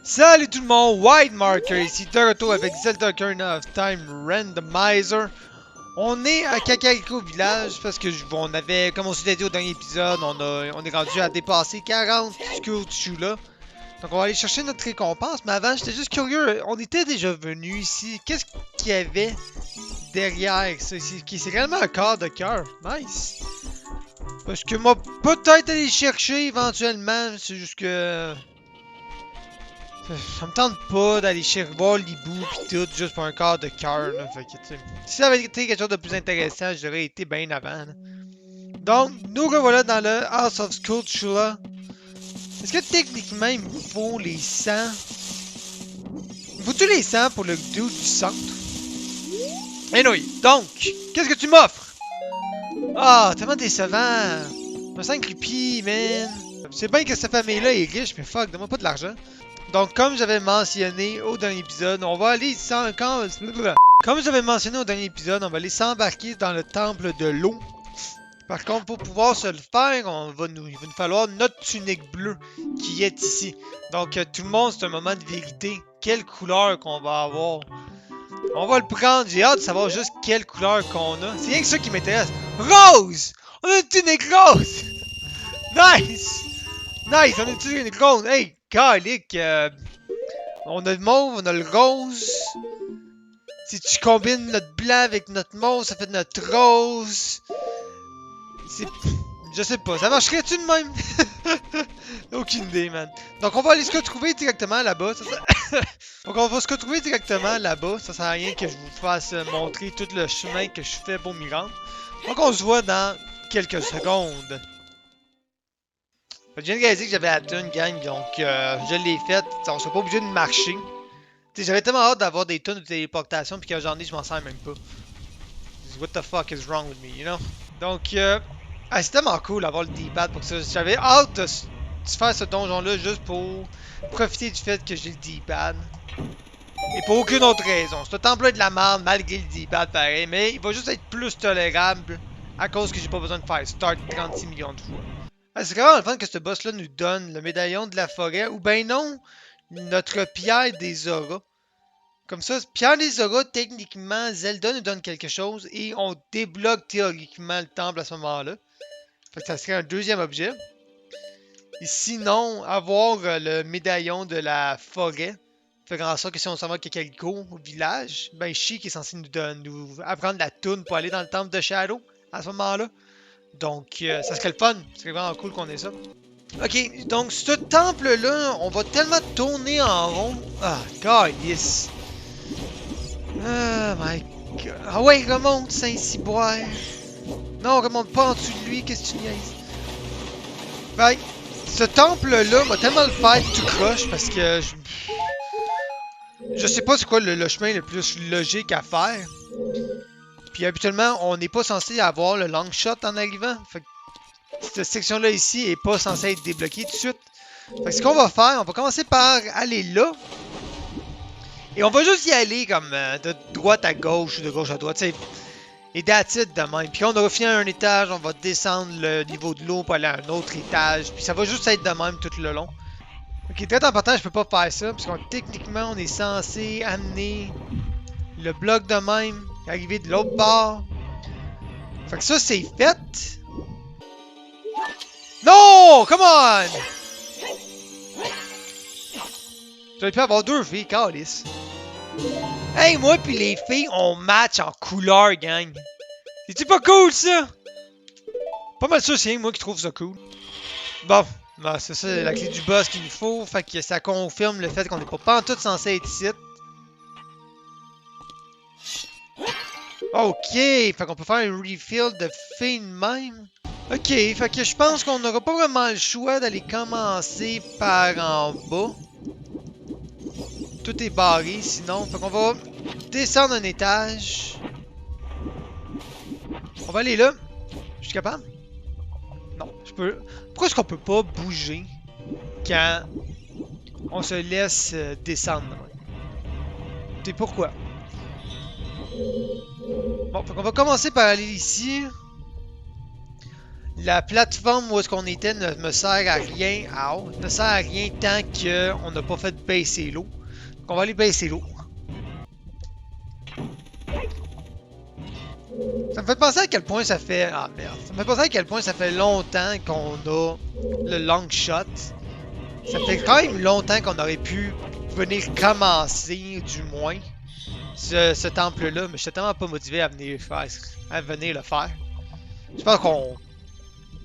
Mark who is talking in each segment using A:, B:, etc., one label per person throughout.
A: Salut tout le monde, White Marker ici, de retour avec Zelda Ocarina of Time Randomizer. On est à Kakariko Village parce que on avait, comme on s'était dit au dernier épisode, on est rendu à dépasser 40 Skulltula là. Donc on va aller chercher notre récompense, mais avant j'étais juste curieux, on était déjà venu ici, qu'est-ce qu'il y avait derrière ça ici? C'est réellement un corps de cœur, nice. Parce que moi, peut-être aller chercher éventuellement, c'est juste que... Ça me tente pas d'aller chercher voir l'hibou pis tout juste pour un quart de cœur là. Fait que, tu sais, si ça avait été quelque chose de plus intéressant, j'aurais été bien avant. Là. Donc, nous revoilà dans le House of Skulltula. Est-ce que techniquement il me faut les 100? Il me faut-tu les 100 pour le dude du centre? Anyway, donc, qu'est-ce que tu m'offres? Ah, tellement décevant. Me 5 rupies, man. C'est bien que cette famille-là est riche, mais fuck, donne-moi pas de l'argent. Donc, comme j'avais mentionné au dernier épisode, on va aller Comme j'avais mentionné au dernier épisode, on va aller s'embarquer dans le temple de l'eau. Par contre, pour pouvoir se le faire, il va nous falloir notre tunique bleue qui est ici. Donc, tout le monde, c'est un moment de vérité. Quelle couleur qu'on va avoir. On va le prendre. J'ai hâte de savoir juste quelle couleur qu'on a. C'est rien que ça qui m'intéresse. Rose! On a une tunique rose! Nice! Nice! On a une tunique rose! Hey, calique! On a le mauve, on a le rose. Si tu combines notre blanc avec notre mauve, ça fait notre rose. C'est... Je sais pas, ça marcherait-tu de même? Aucune idée, man. Donc on va aller se retrouver directement là-bas. Donc on va se retrouver directement là-bas. Ça sert à rien que je vous fasse montrer tout le chemin que je fais pour m'y rendre. Donc on se voit dans quelques secondes. Je viens de réaliser que j'avais la thune, gang, donc je l'ai faite. On sera pas obligé de marcher. J'avais tellement hâte d'avoir des tonnes de téléportation, puis que j'en ai, je m'en sers même pas. What the fuck is wrong with me, you know? Donc, c'est tellement cool d'avoir le D-pad pour ça. J'avais hâte de faire ce donjon-là juste pour profiter du fait que j'ai le D-pad. Et pour aucune autre raison. Ce temple-là est de la merde malgré le D-pad pareil, mais il va juste être plus tolérable à cause que j'ai pas besoin de faire start 36 millions de fois. C'est vraiment le fun que ce boss-là nous donne le médaillon de la forêt, ou ben non, notre pierre des auras. Comme ça, pierre des auras, techniquement, Zelda nous donne quelque chose et on débloque théoriquement le temple à ce moment-là. Fait que ça serait un deuxième objet. Et sinon, avoir le médaillon de la forêt, faire en sorte que si on s'en va à Kakariko, au village, ben Sheik est censé nous apprendre la toune pour aller dans le temple de Shadow à ce moment-là. Donc, ça serait le fun. Ce serait vraiment cool qu'on ait ça. Ok, donc ce temple-là, on va tellement tourner en rond. Ah, God, yes. Ah, my God. Ah ouais, remonte, Saint-Cyboire. Non, remonte pas en dessous de lui, qu'est-ce que tu niaises? Fait ce temple-là m'a tellement le fait tout croche parce que je sais pas c'est quoi le chemin le plus logique à faire. Puis habituellement, on n'est pas censé avoir le long shot en arrivant. Fait que cette section-là ici est pas censée être débloquée tout de suite. Fait que ce qu'on va faire, on va commencer par aller là. Et on va juste y aller comme de droite à gauche ou de gauche à droite. T'sais. Et that's it de même. Puis quand on aura fini un étage, on va descendre le niveau de l'eau pour aller à un autre étage. Puis ça va juste être de même tout le long. Ok, très important, je peux pas faire ça. Parce que techniquement, on est censé amener le bloc de même. Arriver de l'autre bord. Fait que ça, c'est fait. Non! Come on! J'aurais pu avoir deux filles, calice. Hey, moi pis les filles, on match en couleur, gang. C'est-tu pas cool, ça? Pas mal sûr, c'est moi qui trouve ça cool. Bon, ben, c'est ça la clé du boss qu'il nous faut. Fait que ça confirme le fait qu'on n'est pas en tout censé être ici. Ok, fait qu'on peut faire un refill de filles de même. Ok, fait que je pense qu'on n'aura pas vraiment le choix d'aller commencer par en bas. Tout est barré sinon. Fait qu'on va descendre un étage. On va aller là. Je suis capable? Non, je peux. Pourquoi est-ce qu'on peut pas bouger quand on se laisse descendre? Tu sais pourquoi? Bon, fait qu'on va commencer par aller ici. La plateforme où est-ce qu'on était ne me sert à rien. Ne sert à rien tant qu'on n'a pas fait baisser l'eau. Donc on va aller baisser l'eau. Ça me fait penser à quel point ça fait... Ah merde. Ça me fait penser à quel point ça fait longtemps qu'on a le long shot. Ça fait quand même longtemps qu'on aurait pu venir commencer, du moins, ce temple-là. Mais je suis tellement pas motivé à venir le faire. Je pense qu'on...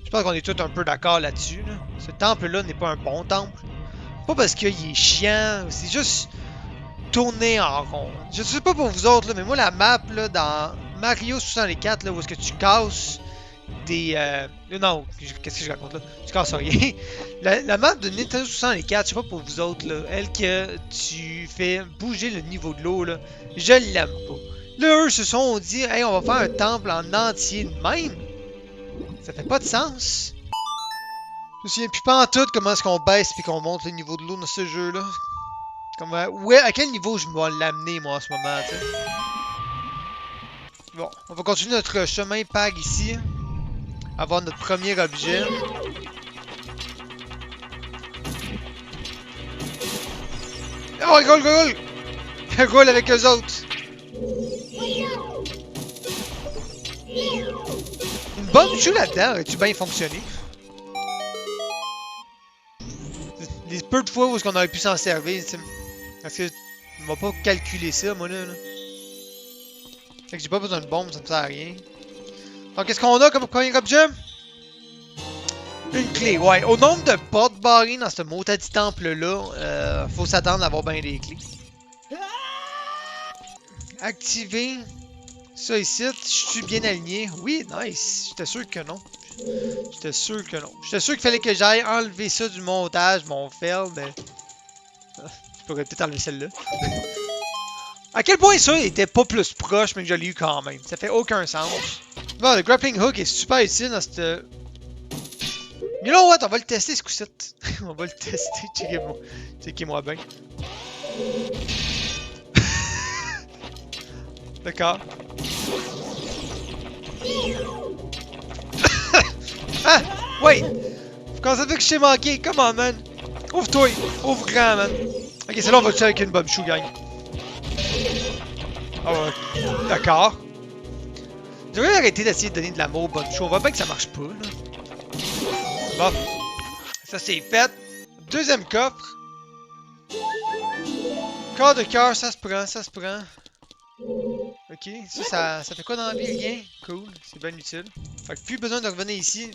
A: Je pense qu'on est tous un peu d'accord là-dessus. Là. Ce temple-là n'est pas un bon temple. Pas parce qu'il est chiant, c'est juste tourner en rond. Je sais pas pour vous autres, là, mais moi la map là, dans Mario 64, là, où est-ce que tu casses des... Non, qu'est-ce que je raconte là? Tu casses rien. La map de Nintendo 64, je sais pas pour vous autres, là, elle que tu fais bouger le niveau de l'eau, là, je l'aime pas. Là, eux se sont dit, hey, on va faire un temple en entier de même. Ça fait pas de sens. Je me souviens plus pas en tout comment est-ce qu'on baisse puis qu'on monte le niveau de l'eau dans ce jeu-là. Ouais, à quel niveau je vais l'amener moi en ce moment, tu sais. Bon, on va continuer notre chemin PAG ici. Avoir notre premier objet. Oh, il roule avec eux autres. Une bonne chou là-dedans, aurait-tu bien fonctionné? Les peu de fois où est-ce qu'on aurait pu s'en servir, t'sais. Parce que on va pas calculer ça, moi là. Fait que j'ai pas besoin de bombe, ça me sert à rien. Donc qu'est-ce qu'on a comme premier objet? Une clé, ouais. Au nombre de portes barrées dans ce maudit temple-là, faut s'attendre à avoir bien des clés. Activer ça ici. Je suis bien aligné. Oui, nice. J'étais sûr que non. J'étais sûr que non. J'étais sûr qu'il fallait que j'aille enlever ça du montage, mon fail, mais... Je pourrais peut-être enlever celle-là. À quel point ça était pas plus proche, mais que je l'ai eu quand même. Ça fait aucun sens. Bon, le grappling hook est super utile dans cette... You know what? On va le tester ce coup-ci. On va le tester. Checkez-moi. Checkez-moi bien. D'accord. Ah! Wait! Comment ça fait que je t'ai manqué? Come on, man! Ouvre-toi! Ouvre grand, man! Ok, c'est là on va tuer avec une bomb shoe, gang. Ah ouais. D'accord. J'aurais arrêté d'essayer de donner de l'amour au bomb shoe. On voit bien que ça marche pas, là. Bon. Ça, c'est fait. Deuxième coffre. Corps de cœur, ça se prend, ça se prend. Ok, ça fait quoi dans la vie? Rien? Cool, c'est bien utile. Fait que plus besoin de revenir ici.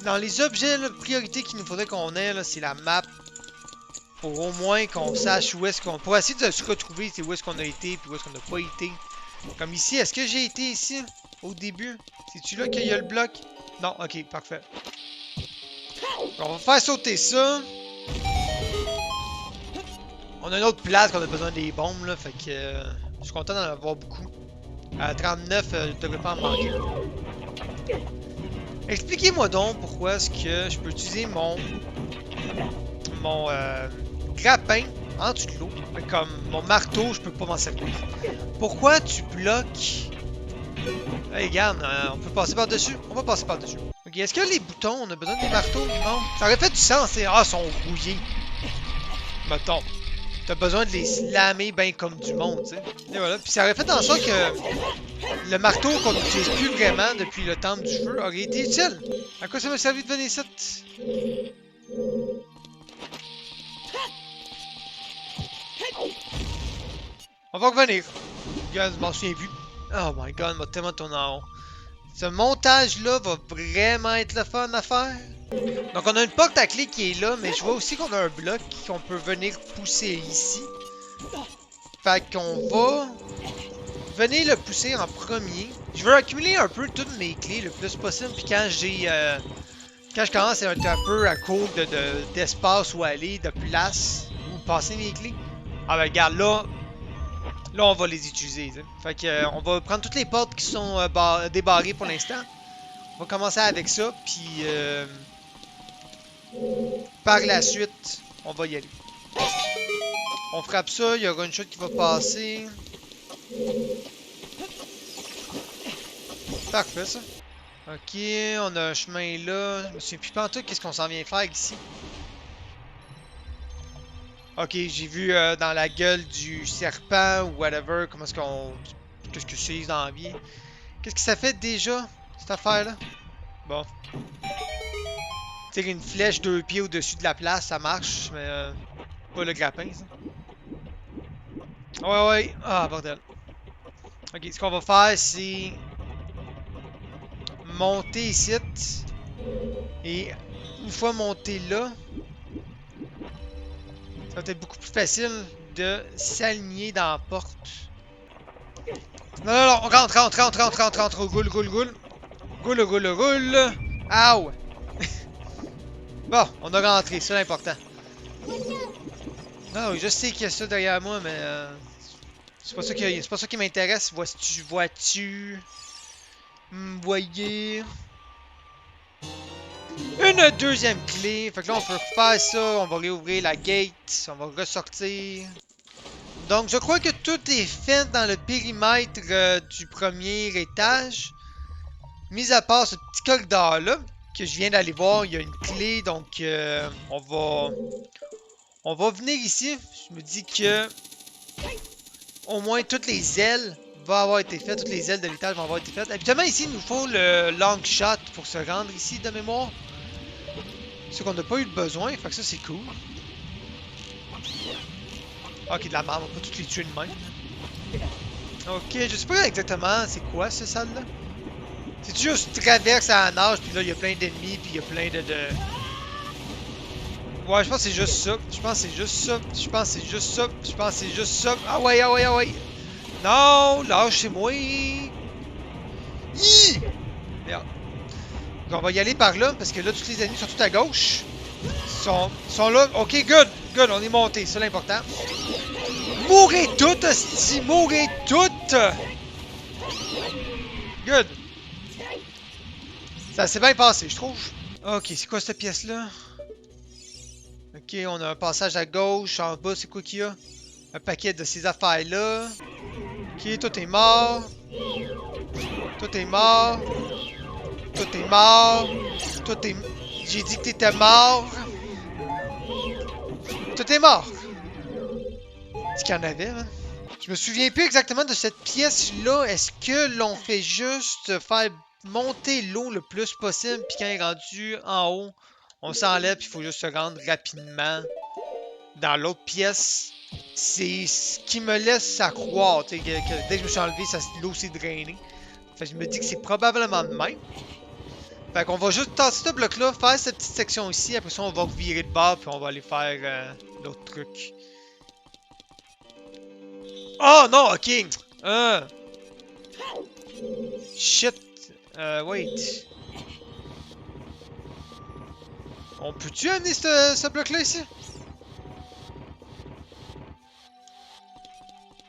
A: Dans les objets, la priorité qu'il nous faudrait qu'on ait, c'est la map. Pour au moins qu'on sache où est-ce qu'on... Pour essayer de se retrouver, c'est où est-ce qu'on a été, puis où est-ce qu'on n'a pas été. Comme ici, est-ce que j'ai été ici? Au début? C'est-tu là qu'il y a le bloc? Non, ok, parfait. On va faire sauter ça. On a une autre place qu'on a besoin des bombes, là, fait que... je suis content d'en avoir beaucoup. À 39, je devrais pas en manquer. Expliquez-moi donc pourquoi est-ce que je peux utiliser mon grappin en dessous de l'eau. Comme mon marteau, je peux pas m'en servir. Pourquoi tu bloques... Hey, regarde, on peut passer par-dessus. On va passer par-dessus. Ok, est-ce que les boutons, on a besoin des marteaux? Non. Ça aurait fait du sens, hein? Ah, ils sont rouillés. Mettons. T'as besoin de les slammer bien comme du monde, tu sais. Et voilà. Puis ça aurait fait en sorte que le marteau qu'on n'utilise plus vraiment depuis le temple du feu aurait été utile. À quoi ça m'a servi de venir ici? On va revenir. Regarde, je m'en souviens plus. Oh my god, m'a tellement tourné en rond. Ce montage-là va vraiment être le fun à faire. Donc on a une porte à clé qui est là, mais je vois aussi qu'on a un bloc qu'on peut venir pousser ici. Fait qu'on va venir le pousser en premier. Je veux accumuler un peu toutes mes clés le plus possible, puis quand je commence à être un peu à court d'espace où aller, de place, où passer mes clés. Ah ben regarde là on va les utiliser. T'sais. Fait que on va prendre toutes les portes qui sont débarrées pour l'instant. On va commencer avec ça, puis par la suite, on va y aller. On frappe ça, il y aura une chute qui va passer. Parfait ça. Ok, on a un chemin là. Je me souviens plus pantoute qu'est-ce qu'on s'en vient faire ici. Ok, j'ai vu dans la gueule du serpent ou whatever, comment est-ce qu'on... Qu'est-ce que c'est dans la vie. Qu'est-ce que ça fait déjà, cette affaire-là? Bon. Tirer une flèche 2 pieds au-dessus de la place, ça marche, mais pas le grappin, ça. Ouais, ouais. Ah, bordel. Ok, ce qu'on va faire, c'est monter ici. Et une fois monté là, ça va être beaucoup plus facile de s'aligner dans la porte. Non, non, non, on rentre, rentre, rentre, rentre, rentre, rentre, roule, roule, roule. Roule, roule, roule. Ow! Bon, on a rentré, c'est l'important. Non, je sais qu'il y a ça derrière moi, mais c'est pas ça c'est pas ça qui m'intéresse. Vois-tu, vois-tu? Voyez. Une deuxième clé. Fait que là, on peut faire ça. On va réouvrir la gate. On va ressortir. Donc, je crois que tout est fait dans le périmètre du premier étage. Mis à part ce petit corridor-là, que je viens d'aller voir, il y a une clé. Donc, on va venir ici. Je me dis que au moins toutes les ailes vont avoir été faites. Toutes les ailes de l'étage vont avoir été faites. Habituellement, ici, il nous faut le long shot pour se rendre ici de mémoire. C'est qu'on n'a pas eu de besoin, fait que ça c'est cool. Ok, de la merde, on va pas toutes les tuer de même. Ok, je sais pas exactement c'est quoi ce salle-là. C'est juste traverse à la nage, puis là il y a plein d'ennemis, puis il y a plein de... Ouais, je pense que c'est juste ça. Je pense que c'est juste ça. Je pense que c'est juste ça. Je pense que c'est juste ça. Ah ouais, ah ouais, ah ouais. Non, lâchez-moi. Hi! Merde. Donc, on va y aller par là, parce que là, tous les ennemis sont tout à gauche. Sont là. Ok, good. Good, on est monté. C'est l'important. Mourrez toutes, hostie. Mourrez toutes. Good. Ça s'est bien passé, je trouve. Ok, c'est quoi cette pièce-là? Ok, on a un passage à gauche. En bas, c'est quoi qu'il y a? Un paquet de ces affaires-là. Ok, tout est mort. Tout est mort. Tout est mort. Tout est... J'ai dit que t'étais mort. Tout est mort. Est-ce qu'il y en avait, man? Je me souviens plus exactement de cette pièce-là. Est-ce que l'on fait juste faire monter l'eau le plus possible, puis quand il est rendu en haut, on s'enlève, puis il faut juste se rendre rapidement dans l'autre pièce? C'est ce qui me laisse à croire, que dès que je me suis enlevé, l'eau s'est drainée. Fait que je me dis que c'est probablement de même. Fait qu'on va juste tasser ce bloc-là, faire cette petite section ici, après ça on va virer de bord, puis on va aller faire l'autre truc. Oh non, ok! Shit! Wait. On peut-tu amener ce bloc-là ici?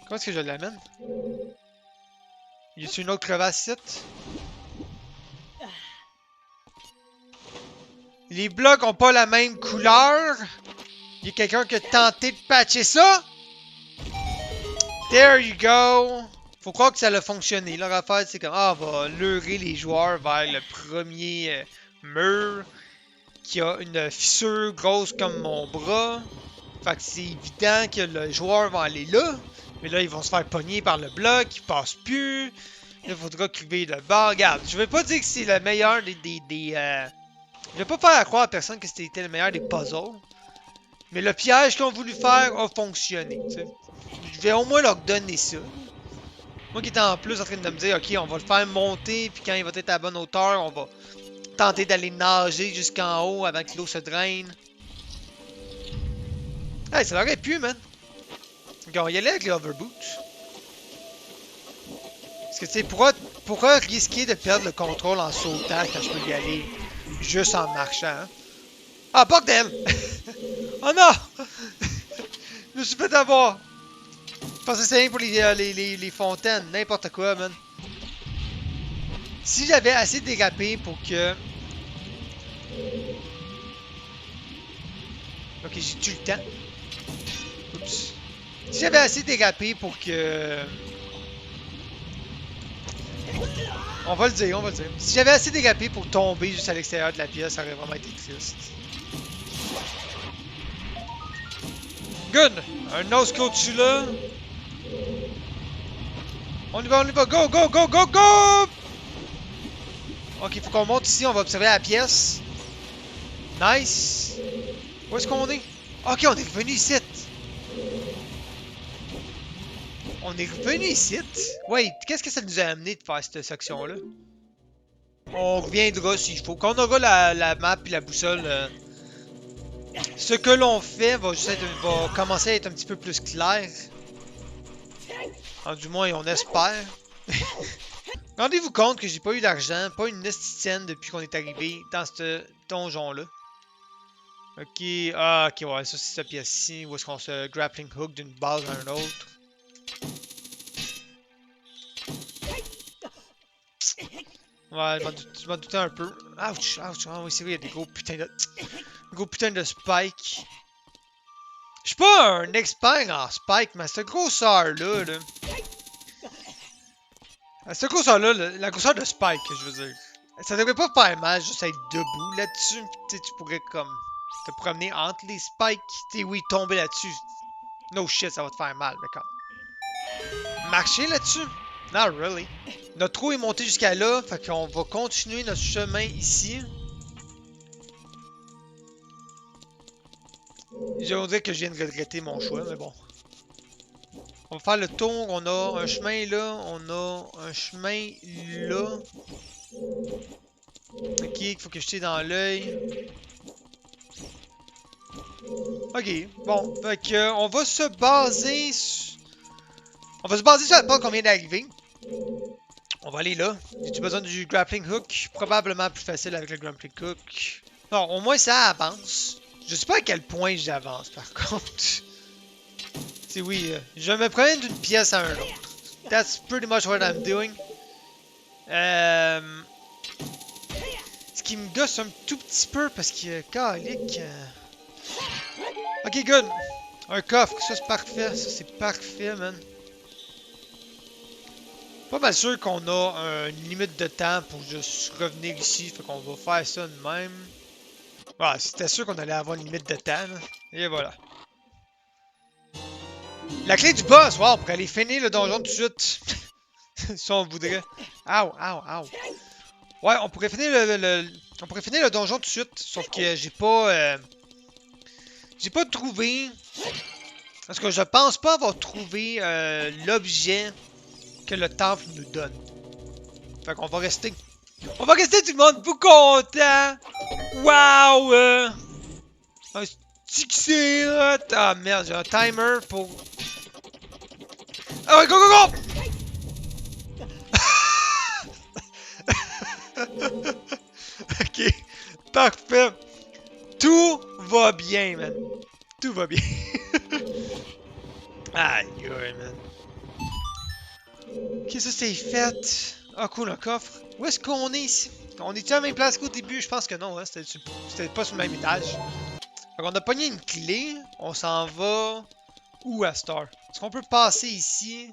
A: Comment est-ce que je l'amène? Y a-t-il une autre crevasse ici? Les blocs ont pas la même couleur. Y a quelqu'un qui a tenté de patcher ça? There you go! Faut croire que ça a fonctionné. Leur affaire, c'est comme, ah, on va leurrer les joueurs vers le premier mur qui a une fissure grosse comme mon bras. Fait que c'est évident que le joueur va aller là. Mais là, ils vont se faire pogner par le bloc, ils passent plus. Là, il faudra crever le bord. Regarde, je vais pas dire que c'est le meilleur Je vais pas faire croire à personne que c'était le meilleur des puzzles. Mais le piège qu'ils ont voulu faire a fonctionné, t'sais. Je vais au moins leur donner ça. Moi qui étais en plus en train de me dire, ok, on va le faire monter, puis quand il va être à la bonne hauteur, on va tenter d'aller nager jusqu'en haut avant que l'eau se draine. Hey, ça l'aurait pu, man. Ok, on va y aller avec les overboots. Parce que, tu sais, pourquoi risquer de perdre le contrôle en sautant quand je peux y aller juste en marchant? Hein? Ah, bordel! Oh non! Je me suis fait avoir! Je pensais que c'était rien pour les fontaines. N'importe quoi, man. Si j'avais assez dérapé pour que... Ok, j'ai tué le temps. Oups. Si j'avais assez dérapé pour que... On va le dire, on va le dire. Si j'avais assez dérapé pour tomber juste à l'extérieur de la pièce, ça aurait vraiment été triste. Good! Un no-scope dessus là. On y va, go, go, go, go, go! Ok, faut qu'on monte ici, on va observer la pièce. Nice! Où est-ce qu'on est? Ok, on est revenu ici. On est revenu ici. Wait, qu'est-ce que ça nous a amené de faire cette section-là? On reviendra s'il faut. Quand on aura la map et la boussole, ce que l'on fait va commencer à être un petit peu plus clair. Du moins, on espère. Rendez-vous compte que j'ai pas eu d'argent, pas une esticienne depuis qu'on est arrivé dans ce donjon-là. Ok, ah, ok, ouais, ça c'est cette pièce-ci, où est-ce qu'on se grappling hook d'une base à une autre. Ouais, je m'en doutais un peu. Ouch, ouch, ah oui, c'est vrai, il y a des gros putains de spikes. Je suis pas un expert en spike, mais cette grosseur-là, cette grosseur-là, la grosseur de spike, je veux dire. Ça devrait pas faire mal juste être debout là-dessus. Tu pourrais comme te promener entre les spikes. Tu sais, oui, tomber là-dessus. No shit, ça va te faire mal, mais comme. Marcher là-dessus? Not really. Notre trou est monté jusqu'à là, fait qu'on va continuer notre chemin ici. Je vais dire que je viens de regretter mon choix, mais bon. On va faire le tour, on a un chemin là, on a un chemin là. Ok, il faut que je tire dans l'œil. Ok, bon, fait que on va se baser sur... On va se baser sur la porte qu'on vient d'arriver. On va aller là. J'ai-tu besoin du grappling hook? Probablement plus facile avec le grappling hook. Bon, au moins ça avance. Je sais pas à quel point j'avance par contre. C'est oui, je me promène d'une pièce à un autre. That's pretty much what I'm doing. Ce qui me gosse un tout petit peu parce que calique. Ok, good. Un coffre, ça c'est parfait. Ça c'est parfait, man. Pas mal sûr qu'on a une limite de temps pour juste revenir ici. Fait qu'on va faire ça de même. Ouais, c'était sûr qu'on allait avoir une limite de temps. Là. Et voilà. La clé du boss! Wow, on pourrait aller finir le donjon tout de suite. Si on voudrait. Ow, ow, ow. Ouais, on pourrait finir on pourrait finir le donjon tout de suite. Sauf que j'ai pas trouvé. Parce que je pense pas avoir trouvé l'objet que le temple nous donne. Fait qu'on va rester. On va rester tout le monde beaucoup content! Wow! Un succès! Ah merde, j'ai un timer pour. Ah ouais, go go go! Ok, parfait. Tout va bien, man. Tout va bien. Aïe, aïe, man. Ok, ça c'est fait. Ah, cool, un coffre. Où est-ce qu'on est ici? On est-tu à la même place qu'au début? Je pense que non, hein? C'était pas sur le même étage. Fait qu'on a pogné une clé. On s'en va. Où à Star? Est-ce qu'on peut passer ici?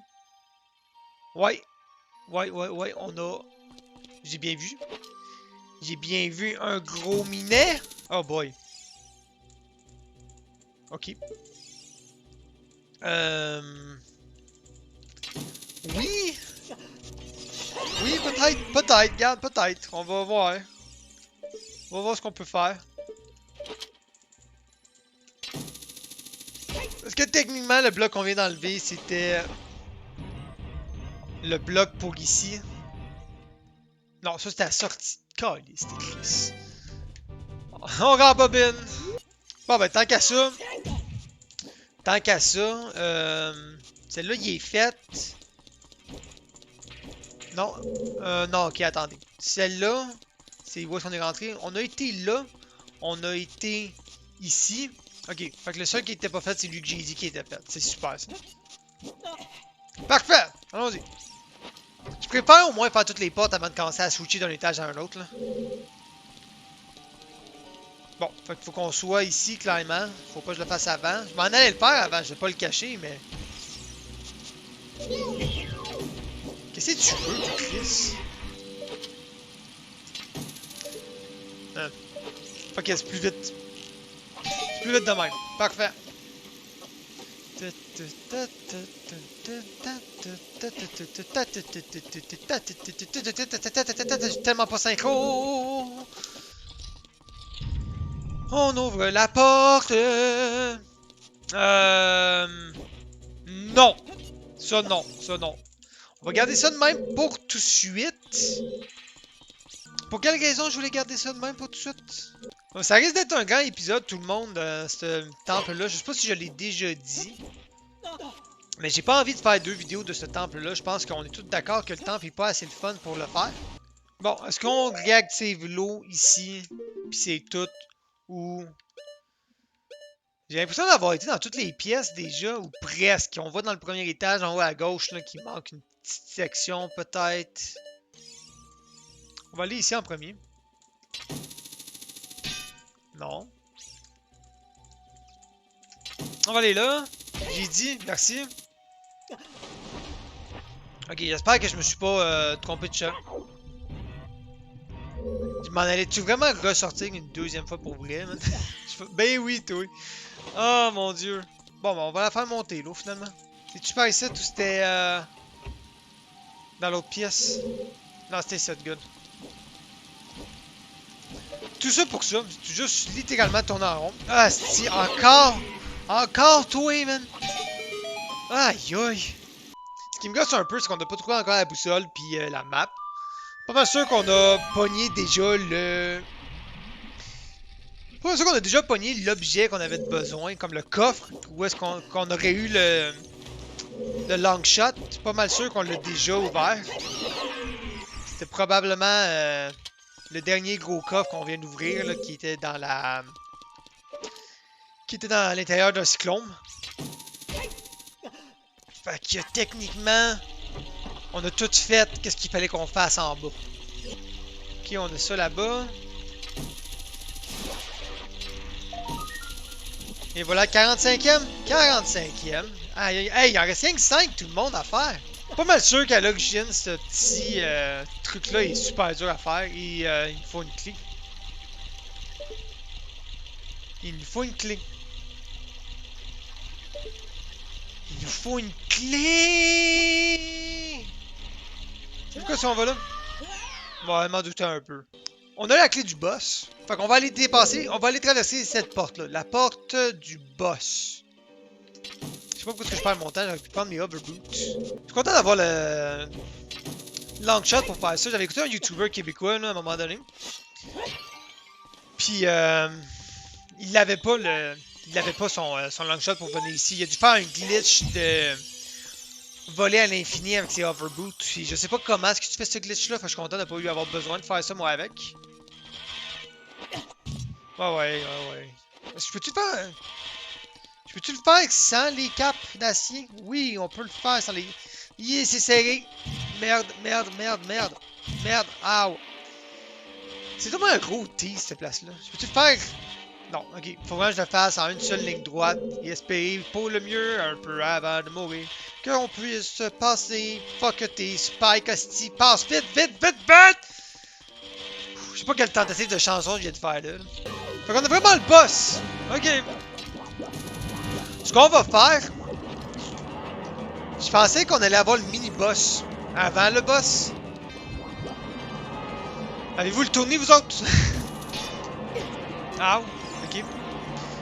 A: Ouais. Ouais, on a. J'ai bien vu. J'ai bien vu un gros minet. Oh boy. Ok. Oui. Oui, peut-être, regarde, peut-être. On va voir. On va voir ce qu'on peut faire. Parce que techniquement, le bloc qu'on vient d'enlever, c'était le bloc pour ici. Non, ça c'était la sortie. Caliste, c'était Chris. On rembobine. Bon, ben, tant qu'à ça. Tant qu'à ça, celle-là, il est faite. Non, non, ok, attendez. Celle-là, c'est où est-ce qu'on est rentré? On a été là. On a été ici. Ok, fait que le seul qui était pas fait, c'est lui que j'ai dit qui était fait. C'est super, ça. Parfait! Allons-y. Je préfère au moins faire toutes les portes avant de commencer à switcher d'un étage à un autre, là. Bon, fait qu'il faut qu'on soit ici, clairement. Faut pas que je le fasse avant. Je m'en allais le faire avant, je vais pas le cacher, mais... Qu'est-ce que tu veux, Chris? Ok, c'est plus vite. C'est plus vite de même. Parfait. Je suis tellement pas synchro. On ouvre la porte. Non. Ça, non. Ça, non. On va garder ça de même pour tout de suite. Pour quelle raison je voulais garder ça de même pour tout de suite? Bon, ça risque d'être un grand épisode, tout le monde, ce temple-là. Je sais pas si je l'ai déjà dit. Mais j'ai pas envie de faire 2 vidéos de ce temple-là. Je pense qu'on est tous d'accord que le temple est pas assez le fun pour le faire. Bon, est-ce qu'on réactive l'eau ici? Puis c'est tout. Ou... J'ai l'impression d'avoir été dans toutes les pièces déjà, ou presque. On va dans le premier étage, en haut à gauche, là, qui manque une petite section peut-être. On va aller ici en premier. Non. On va aller là. J'ai dit, merci. Ok, j'espère que je me suis pas trompé de chat. Je m'en allais-tu vraiment ressortir une deuxième fois pour vrai, man? Ben oui, toi. Oh mon dieu. Bon, ben, on va la faire monter, l'eau, finalement. C'est-tu par ici ou c'était dans l'autre pièce? Non, c'était cette good. Tout ça pour ça. Tu juste littéralement tourner en rond. Ah, si, encore! Encore, toi, man! Aïe, aïe! Ce qui me gosse un peu, c'est qu'on n'a pas trouvé encore la boussole puis la map. Pas mal sûr qu'on a pogné déjà le... Pas mal sûr qu'on a déjà pogné l'objet qu'on avait besoin, comme le coffre, où est-ce qu'on aurait eu le long shot. Pas mal sûr qu'on l'a déjà ouvert. C'était probablement le dernier gros coffre qu'on vient d'ouvrir, là, qui était dans la... qui était dans l'intérieur d'un cyclone. Fait que techniquement, on a tout fait qu'est-ce qu'il fallait qu'on fasse en bas. Ok, on a ça là-bas. Et voilà, 45e. 45e. Aïe, aïe, il en reste rien que 5 tout le monde à faire. Pas mal sûr qu'à l'origine, ce petit truc-là est super dur à faire. Et il nous faut une clé. Il nous faut une clé. Il nous faut une clé! C'est quoi si on va là? Bon, elle m'en doutait un peu. On a la clé du boss. Fait qu'on va aller dépasser, on va aller traverser cette porte-là. La porte du boss. Je sais pas pourquoi je perds mon temps, j'aurais pu prendre mes hoverboots. Je suis content d'avoir le long shot pour faire ça. J'avais écouté un YouTuber québécois là, à un moment donné. Puis il avait pas son long shot pour venir ici. Il a dû faire un glitch de voler à l'infini avec ses hoverboots. Puis je sais pas comment est-ce que tu fais ce glitch là. Fait que je suis content de pas eu avoir besoin de faire ça moi avec. Ouais. Je peux-tu faire... Je peux-tu le faire sans les capes d'acier? Oui, on peut le faire sans les... Yeah, c'est serré. Merde. Merde, ow. C'est vraiment un gros tease, cette place-là. Je peux-tu le faire? Non, ok. Faut vraiment que je le fasse en une seule ligne droite et espérer pour le mieux un peu avant de mourir. Qu'on puisse se passer. Fuck tes spikes, asti. Passe vite! Je sais pas quelle tentative de chanson je viens de faire là. Fait qu'on a vraiment le boss! Ok. Ce qu'on va faire... Je pensais qu'on allait avoir le mini-boss avant le boss. Avez-vous le tourné, vous autres? Ah, ok.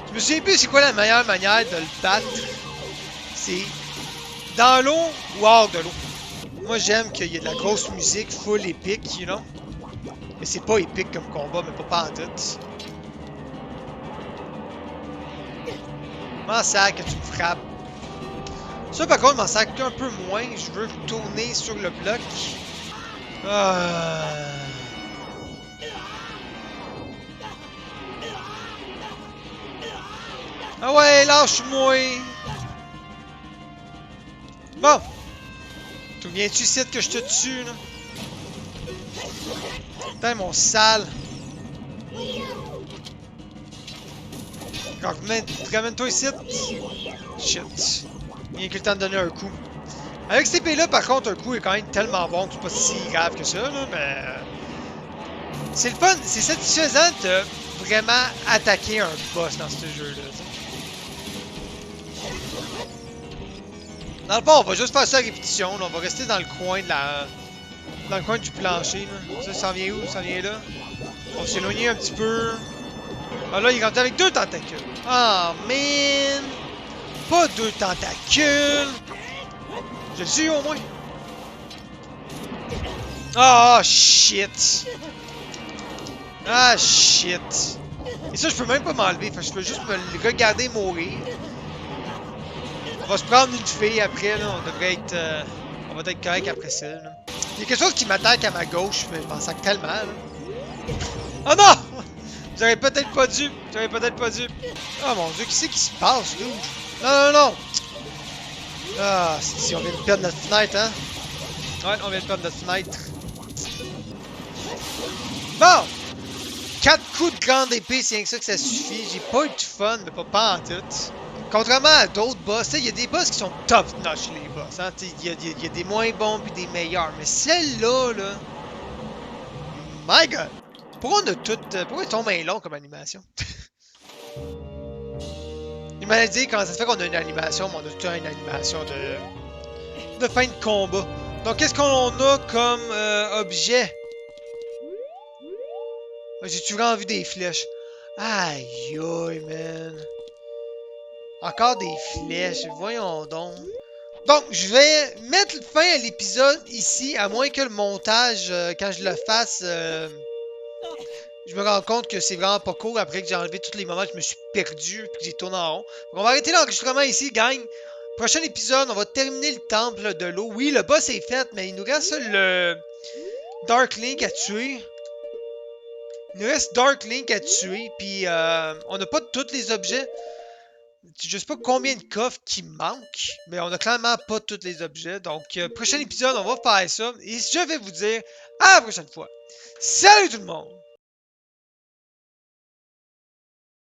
A: Je me souviens plus c'est quoi la meilleure manière de le battre. C'est dans l'eau ou hors de l'eau. Moi, j'aime qu'il y ait de la grosse musique full épique, you know? Mais c'est pas épique comme combat, mais pas en tout. M'en sac que tu me frappes. Ça, par contre, m'en sac un peu moins. Je veux tourner sur le bloc. Ah ouais, lâche-moi! Bon! Tu viens-tu ici que je te tue, là? Putain, mon sale! Ramène-toi ici! Shit! Rien que le temps de donner un coup. Avec cette épée-là, par contre, un coup est quand même tellement bon que c'est pas si grave que ça, là, mais... C'est le fun, c'est satisfaisant de vraiment attaquer un boss dans ce jeu-là. Dans le fond, on va juste faire ça à répétition. Là. On va rester dans le coin de la... Dans le coin du plancher. Là. Ça vient où? Ça vient là. On va s'éloigner un petit peu. Ah là, il est rendu avec 2 tentacules. Ah, man! Pas 2 tentacules! Je le suis au moins. Ah, shit! Ah, shit! Et ça, je peux même pas m'enlever. Je peux juste me le regarder mourir. On va se prendre une fille après, là. On devrait être... on va être correct après ça, là. Il y a quelque chose qui m'attaque à ma gauche, mais je m'en sac tellement, là. Oh non! J'aurais peut-être pas dû. J'aurais peut-être pas dû. Oh mon dieu, qu'est-ce qui se passe, là? Non, non, non! Ah, si on vient de perdre notre fenêtre, hein? Ouais, on vient de perdre notre fenêtre. Bon! 4 coups de grande épée, c'est rien que ça que ça suffit. J'ai pas eu de fun, mais pas en tout. Contrairement à d'autres boss, il y a des boss qui sont top-notch, les boss. Hein? Il y a des moins bons puis des meilleurs. Mais celle-là, là... My God! Pourquoi on a tout... pourquoi ils sont bien longs comme animation? Il m'a dit comment ça se fait qu'on a une animation, mais on a tout le temps une animation de fin de combat. Donc, qu'est-ce qu'on a comme objet? J'ai-tu vraiment vu des flèches? Aïe, aïe, man. Encore des flèches, voyons donc. Donc, je vais mettre fin à l'épisode ici, à moins que le montage, quand je le fasse, je me rends compte que c'est vraiment pas cool après que j'ai enlevé tous les moments que je me suis perdu et que j'ai tourné en rond. Donc, on va arrêter l'enregistrement ici, gang. Prochain épisode, on va terminer le temple de l'eau. Oui, le boss est fait, mais il nous reste le Dark Link à tuer. Il nous reste Dark Link à tuer, puis on n'a pas tous les objets. Je sais pas combien de coffres qui manquent, mais on a clairement pas tous les objets. Donc, prochain épisode, on va faire ça. Et je vais vous dire à la prochaine fois. Salut tout le monde!